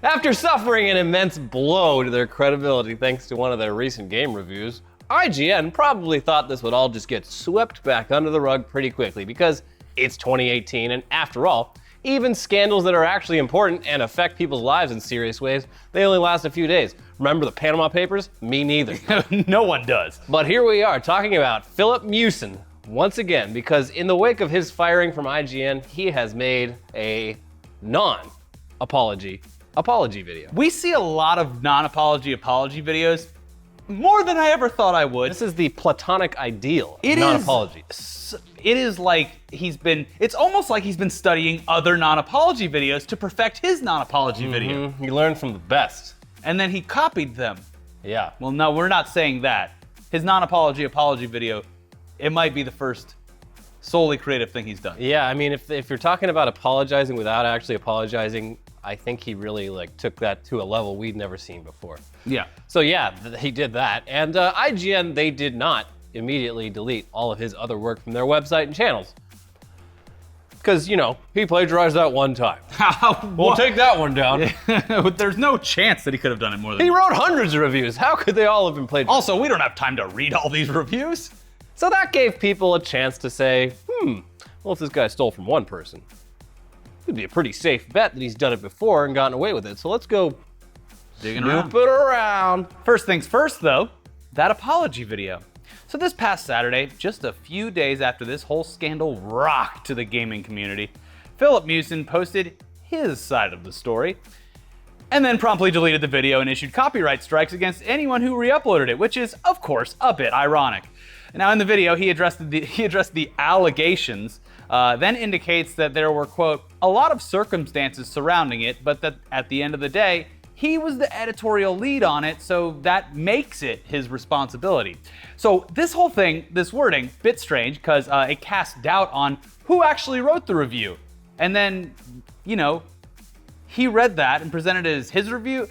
After suffering an immense blow to their credibility thanks to one of their recent game reviews, IGN probably thought this would all just get swept back under the rug pretty quickly because it's 2018 and after all, even scandals that are actually important and affect people's lives in serious ways, they only last a few days. Remember the Panama Papers? Me neither. No one does. But here we are talking about Filip Miuicin once again because in the wake of his firing from IGN, he has made a non-apology video. We see a lot of non-apology apology videos, more than I ever thought I would. This is the platonic ideal of non-apology. It is like it's almost like he's been studying other non-apology videos to perfect his non-apology video. He learned from the best. And then he copied them. Yeah. Well, no, we're not saying that. His non-apology apology video, it might be the first solely creative thing he's done. Yeah, I mean, if you're talking about apologizing without actually apologizing, I think he really took that to a level we'd never seen before. Yeah. So yeah, he did that. And IGN, they did not immediately delete all of his other work from their website and channels. Because, he plagiarized that one time. We'll take that one down. There's no chance that he could have done it more than He wrote hundreds of reviews. How could they all have been plagiarized? Also, we don't have time to read all these reviews. So that gave people a chance to say, well, if this guy stole from one person, it'd be a pretty safe bet that he's done it before and gotten away with it. So let's go digging around. Snoop it around. First things first, though, that apology video. So this past Saturday, just a few days after this whole scandal rocked to the gaming community, Filip Miuicin posted his side of the story, and then promptly deleted the video and issued copyright strikes against anyone who re-uploaded it, which is, of course, a bit ironic. Now in the video, he addressed the allegations, then indicates that there were, quote, a lot of circumstances surrounding it, but that at the end of the day, he was the editorial lead on it, so that makes it his responsibility. So this whole thing, this wording, bit strange, because it casts doubt on who actually wrote the review. And then, he read that and presented it as his review.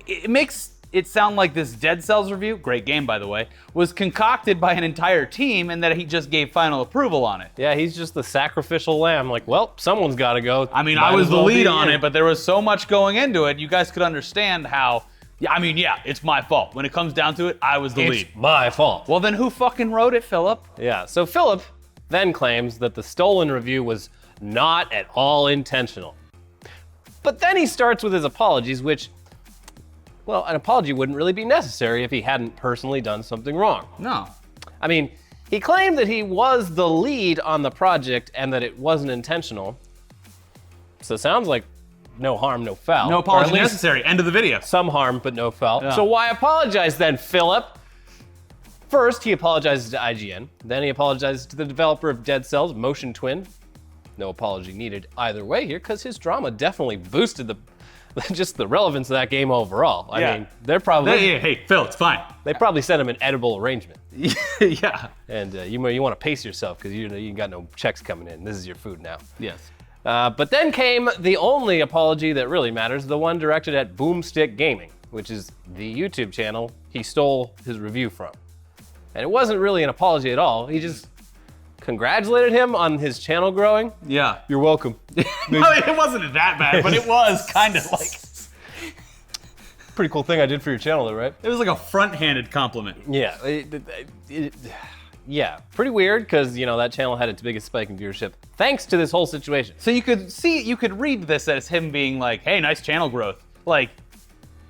It makes it sound like this Dead Cells review, great game by the way, was concocted by an entire team and that he just gave final approval on it. Yeah, he's just the sacrificial lamb. Well, someone's got to go. I mean, I was the lead on it, but there was so much going into it, you guys could understand how, it's my fault. When it comes down to it, I was the lead. It's my fault. Well, then who fucking wrote it, Filip? Yeah, so Filip then claims that the stolen review was not at all intentional. But then he starts with his apologies, which, well, an apology wouldn't really be necessary if he hadn't personally done something wrong. No. I mean, he claimed that he was the lead on the project and that it wasn't intentional. So it sounds like no harm, no foul. No apology necessary. End of the video. Some harm, but no foul. Yeah. So why apologize then, Filip? First, he apologizes to IGN. Then he apologizes to the developer of Dead Cells, Motion Twin. No apology needed either way here, because his drama definitely boosted just the relevance of that game overall. I mean, they're probably... Hey, Phil, it's fine. They probably sent him an edible arrangement. Yeah. And you want to pace yourself because you got no checks coming in. This is your food now. Yes. But then came the only apology that really matters, the one directed at Boomstick Gaming, which is the YouTube channel he stole his review from. And it wasn't really an apology at all. He just congratulated him on his channel growing. Yeah. You're welcome. Well, it wasn't that bad, but it was kind of like... Pretty cool thing I did for your channel though, right? It was like a front-handed compliment. Yeah. Yeah, pretty weird because, that channel had its biggest spike in viewership thanks to this whole situation. So you could read this as him being like, hey, nice channel growth.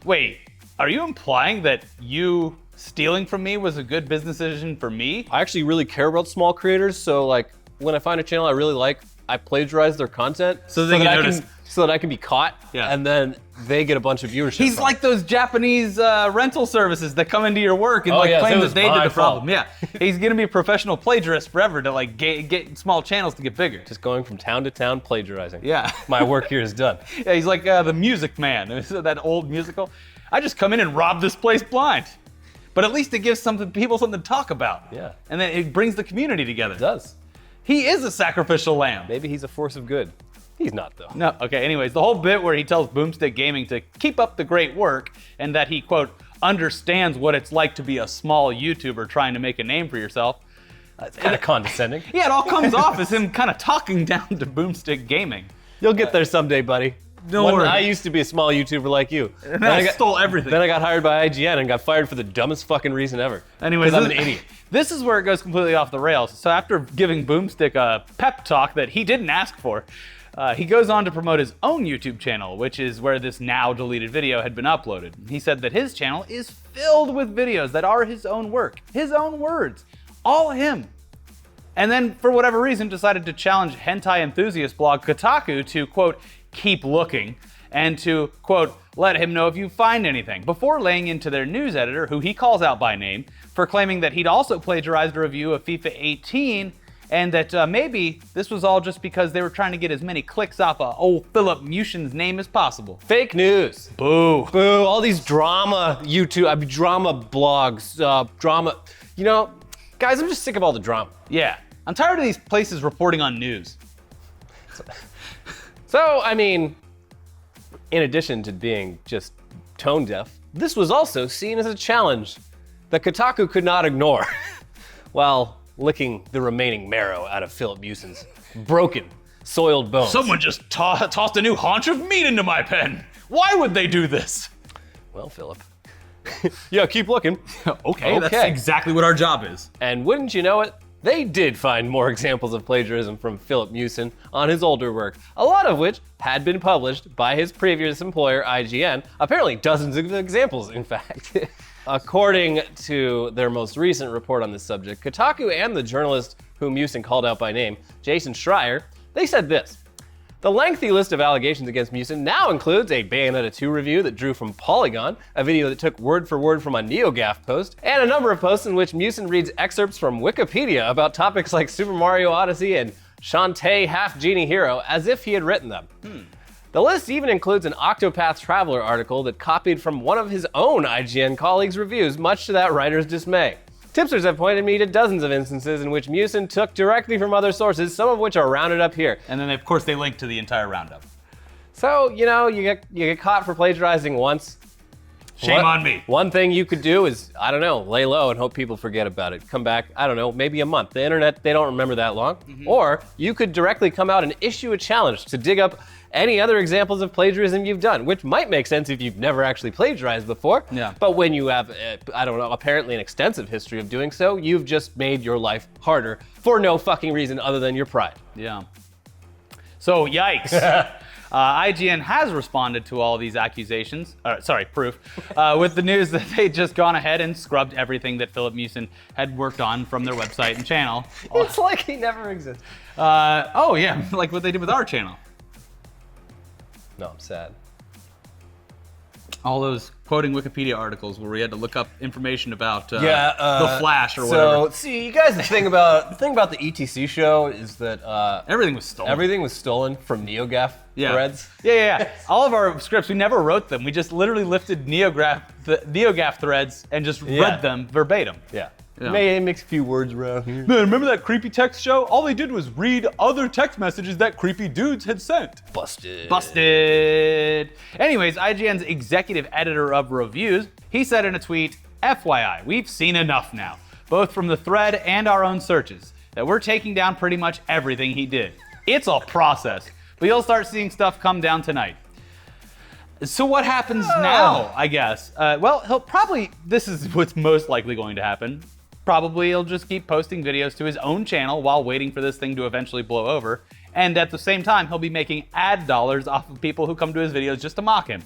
Wait, are you implying that you stealing from me was a good business decision for me? I actually really care about small creators, so when I find a channel I really like, I plagiarize their content so that I can be caught, yeah. And then they get a bunch of viewership. He's like those Japanese rental services that come into your work and claim that they did the problem. Yeah, he's gonna be a professional plagiarist forever to get small channels to get bigger. Just going from town to town plagiarizing. Yeah, my work here is done. Yeah, he's like the Music Man, that old musical. I just come in and rob this place blind. But at least it gives people something to talk about. Yeah. And then it brings the community together. It does. He is a sacrificial lamb. Maybe he's a force of good. He's not, though. No, okay, anyways, the whole bit where he tells Boomstick Gaming to keep up the great work and that he, quote, understands what it's like to be a small YouTuber trying to make a name for yourself. It's kind of condescending. Yeah, it all comes off as him kind of talking down to Boomstick Gaming. You'll get there someday, buddy. I used to be a small YouTuber like you. And then I stole everything. Then I got hired by IGN and got fired for the dumbest fucking reason ever. Anyways, I'm an idiot. This is where it goes completely off the rails. So after giving Boomstick a pep talk that he didn't ask for, he goes on to promote his own YouTube channel, which is where this now deleted video had been uploaded. He said that his channel is filled with videos that are his own work, his own words, all him. And then, for whatever reason, decided to challenge hentai enthusiast blog Kotaku to, quote, keep looking, and to, quote, let him know if you find anything, before laying into their news editor, who he calls out by name, for claiming that he'd also plagiarized a review of FIFA 18, and that maybe this was all just because they were trying to get as many clicks off of old Filip Miuicin's name as possible. Fake news. Boo. Boo. All these drama drama blogs, drama. You know, guys, I'm just sick of all the drama. Yeah. I'm tired of these places reporting on news. So, I mean, in addition to being just tone deaf, this was also seen as a challenge that Kotaku could not ignore while licking the remaining marrow out of Filip Miuicin's broken, soiled bones. Someone just tossed a new haunch of meat into my pen. Why would they do this? Well, Filip. Yeah, keep looking. Okay, that's exactly what our job is. And wouldn't you know it, they did find more examples of plagiarism from Filip Miuicin on his older work, a lot of which had been published by his previous employer, IGN. Apparently dozens of examples, in fact. According to their most recent report on this subject, Kotaku and the journalist whom Miuicin called out by name, Jason Schreier, they said this: the lengthy list of allegations against Miuicin now includes a Bayonetta 2 review that drew from Polygon, a video that took word for word from a NeoGAF post, and a number of posts in which Miuicin reads excerpts from Wikipedia about topics like Super Mario Odyssey and Shantae Half Genie Hero as if he had written them. The list even includes an Octopath Traveler article that copied from one of his own IGN colleagues' reviews, much to that writer's dismay. Tipsters have pointed me to dozens of instances in which Miuicin took directly from other sources, some of which are rounded up here. And then, of course, they link to the entire roundup. So, you know, you get caught for plagiarizing once. Shame on me. One thing you could do is, I don't know, lay low and hope people forget about it. Come back, I don't know, maybe a month. The internet, they don't remember that long. Or you could directly come out and issue a challenge to dig up any other examples of plagiarism you've done, which might make sense if you've never actually plagiarized before. Yeah. But when you have, I don't know, apparently an extensive history of doing so, you've just made your life harder for no fucking reason other than your pride. Yeah. So, yikes. IGN has responded to all these accusations, proof, with the news that they'd just gone ahead and scrubbed everything that Filip Miuicin had worked on from their website and channel. It's like he never existed. Oh yeah, like what they did with our channel. No, I'm sad. All those quoting Wikipedia articles where we had to look up information about the Flash or So, whatever. see, you guys, the thing about the ETC show is that everything was stolen. Everything was stolen from NeoGAF threads. Yeah. All of our scripts, we never wrote them. We just literally lifted NeoGAF threads and just read them verbatim. Yeah. It makes a few words around here. Man, remember that creepy text show? All they did was read other text messages that creepy dudes had sent. Busted. Anyways, IGN's executive editor of reviews, he said in a tweet, FYI, we've seen enough now, both from the thread and our own searches, that we're taking down pretty much everything he did. It's a process, but you'll start seeing stuff come down tonight. So what happens now, I guess? Well, this is what's most likely going to happen. Probably he'll just keep posting videos to his own channel while waiting for this thing to eventually blow over. And at the same time, he'll be making ad dollars off of people who come to his videos just to mock him.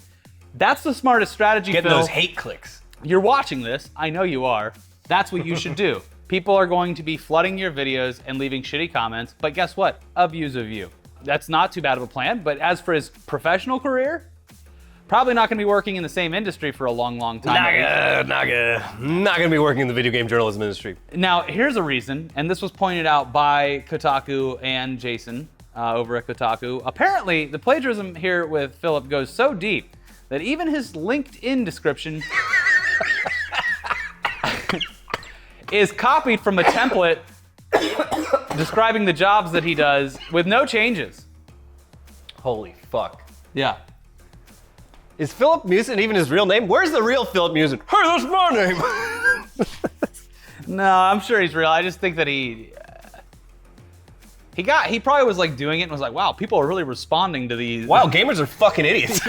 That's the smartest strategy, Getting Phil. those hate clicks. You're watching this. I know you are. That's what you should do. People are going to be flooding your videos and leaving shitty comments. But guess what? A view's a view. That's not too bad of a plan. But as for his professional career, probably not going to be working in the same industry for a long, long time. Not gonna be working in the video game journalism industry. Now, here's a reason, and this was pointed out by Kotaku and Jason over at Kotaku. Apparently, the plagiarism here with Filip goes so deep that even his LinkedIn description is copied from a template describing the jobs that he does with no changes. Holy fuck. Yeah. Is Filip Miuicin even his real name? Where's the real Filip Miuicin? Hey, that's my name. No, I'm sure he's real. I just think that he He probably was like doing it and was like, wow, people are really responding to these. Wow, gamers are fucking idiots.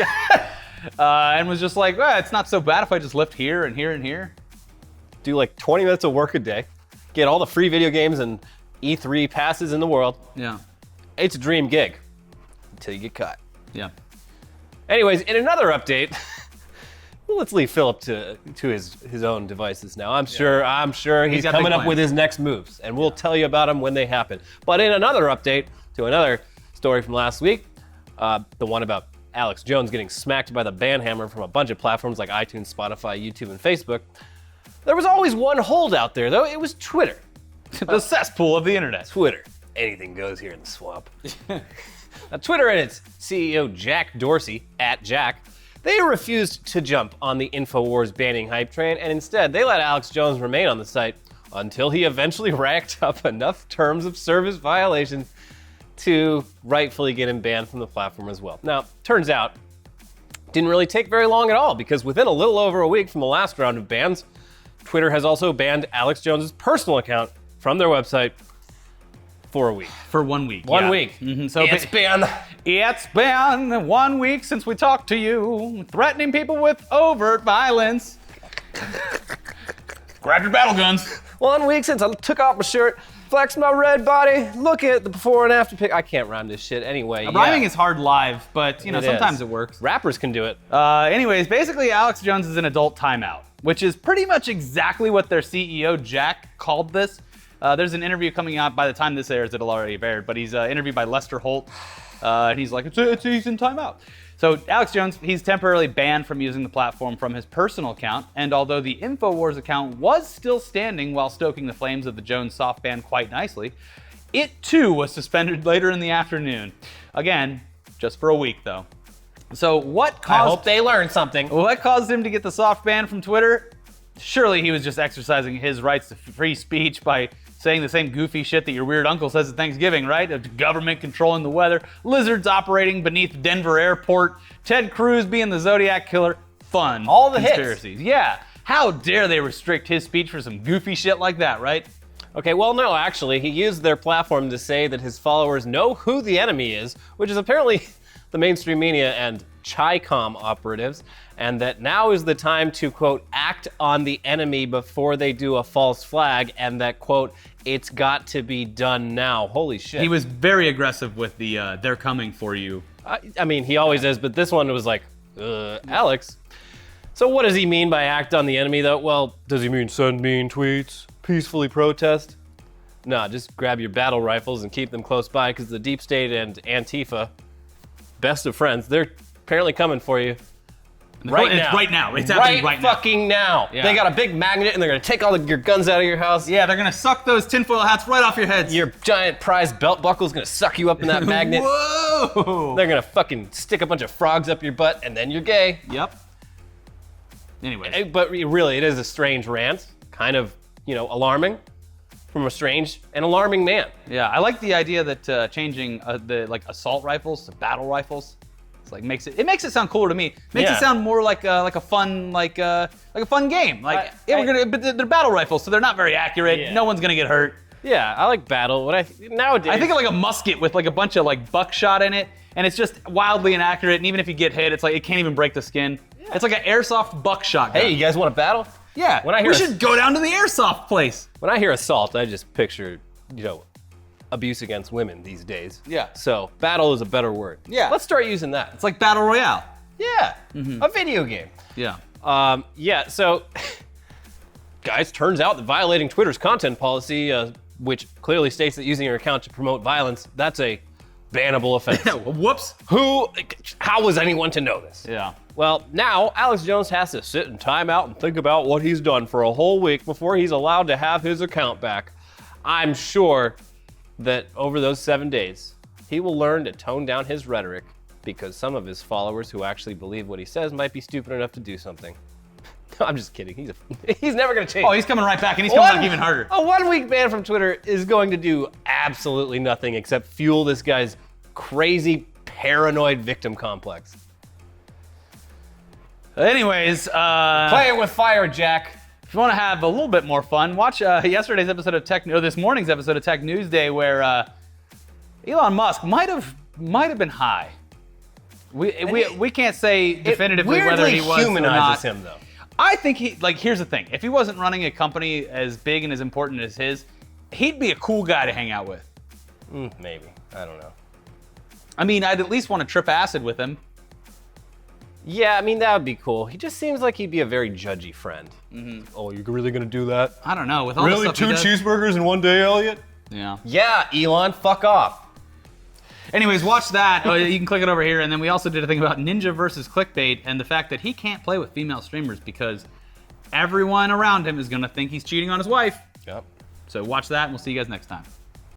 And was just like, well, it's not so bad if I just lift here and here and here. Do like 20 minutes of work a day, get all the free video games and E3 passes in the world. Yeah. It's a dream gig until you get caught. Yeah. Anyways, in another update, let's leave Filip to his own devices now. I'm sure he's got coming big up with his next moves, and we'll tell you about them when they happen. But in another update to another story from last week, the one about Alex Jones getting smacked by the ban hammer from a bunch of platforms like iTunes, Spotify, YouTube, and Facebook. There was always one holdout there, though. It was Twitter. The cesspool of the internet. Twitter. Anything goes here in the swamp. Now, Twitter and its CEO, Jack Dorsey, @Jack, they refused to jump on the InfoWars banning hype train, and instead they let Alex Jones remain on the site until he eventually racked up enough terms of service violations to rightfully get him banned from the platform as well. Now, turns out, didn't really take very long at all, because within a little over a week from the last round of bans, Twitter has also banned Alex Jones' personal account from their website for a week. For 1 week. 1 week. Mm-hmm. So it's been 1 week since we talked to you, threatening people with overt violence. Grab your battle guns. 1 week since I took off my shirt, flexed my red body, look at the before and after pic. I can't rhyme this shit anyway. Rhyming is hard live, but sometimes it works. Rappers can do it. Anyways, basically Alex Jones is in adult timeout, which is pretty much exactly what their CEO, Jack, called this. There's an interview coming out by the time this airs, it'll already have aired, but he's interviewed by Lester Holt, and he's like, he's in timeout. So Alex Jones, he's temporarily banned from using the platform from his personal account, and although the InfoWars account was still standing while stoking the flames of the Jones soft ban quite nicely, it too was suspended later in the afternoon. Again, just for a week though. So what caused... I hope they learned something. What caused him to get the soft ban from Twitter? Surely he was just exercising his rights to free speech by saying the same goofy shit that your weird uncle says at Thanksgiving, right? Of government controlling the weather, lizards operating beneath Denver airport, Ted Cruz being the Zodiac killer. Fun. All the conspiracies. hits. Yeah. How dare they restrict his speech for some goofy shit like that, right? Okay, well, no, actually, he used their platform to say that his followers know who the enemy is, which is apparently the mainstream media and Chi-Com operatives, and that now is the time to, quote, act on the enemy before they do a false flag, and that, quote, it's got to be done now. Holy shit. He was very aggressive with the they're coming for you. I mean, he always is, but this one was like, Alex. So what does he mean by act on the enemy, though? Well, does he mean send mean tweets, peacefully protest? No, just grab your battle rifles and keep them close by, because the Deep State and Antifa, best of friends, they're apparently coming for you. Right now. Right now. It's happening right now. Fucking now. Yeah. They got a big magnet and they're gonna take all your guns out of your house. Yeah, they're gonna suck those tinfoil hats right off your heads. Your giant prize belt buckle's gonna suck you up in that magnet. Whoa! They're gonna fucking stick a bunch of frogs up your butt and then you're gay. Yep. Anyways. But really, it is a strange rant. Kind of, alarming from a strange and alarming man. Yeah, I like the idea that changing the assault rifles to battle rifles. Like makes it sound cooler to me. Makes it sound more like a fun game. But they're battle rifles, so they're not very accurate. Yeah. No one's gonna get hurt. Yeah, I like battle. Nowadays, I think of like a musket with like a bunch of like buckshot in it, and it's just wildly inaccurate. And even if you get hit, it's like it can't even break the skin. Yeah. It's like an airsoft buckshot gun. Hey, you guys want to battle? Yeah. We should go down to the airsoft place. When I hear assault, I just picture, abuse against women these days. Yeah. So battle is a better word. Yeah. Let's start using that. It's like Battle Royale. Yeah. A video game. Yeah. So guys, turns out that violating Twitter's content policy, which clearly states that using your account to promote violence, that's a bannable offense. Whoops. How was anyone to know this? Yeah. Well, now Alex Jones has to sit in timeout and think about what he's done for a whole week before he's allowed to have his account back. I'm sure that over those 7 days, he will learn to tone down his rhetoric, because some of his followers who actually believe what he says might be stupid enough to do something. I'm just kidding. He's never going to change. Oh, he's coming right back, and he's coming back even harder. A 1 week ban from Twitter is going to do absolutely nothing except fuel this guy's crazy, paranoid victim complex. Anyways, play it with fire, Jack. If you want to have a little bit more fun, watch yesterday's episode of this morning's episode of Tech Newsday, where Elon Musk might have been high. We can't say definitively whether he was or humanizes not. him though. I think here's the thing. If he wasn't running a company as big and as important as his, he'd be a cool guy to hang out with. Maybe. I don't know. I mean, I'd at least want to trip acid with him. Yeah, I mean, that would be cool. He just seems like he'd be a very judgy friend. Oh, you're really gonna do that? I don't know. With all the Really? stuff he 2 does- cheeseburgers in one day, Elliot? Yeah. Yeah, Elon, fuck off. Anyways, watch that. You can click it over here. And then we also did a thing about Ninja versus clickbait and the fact that he can't play with female streamers because everyone around him is going to think he's cheating on his wife. Yep. So watch that, and we'll see you guys next time.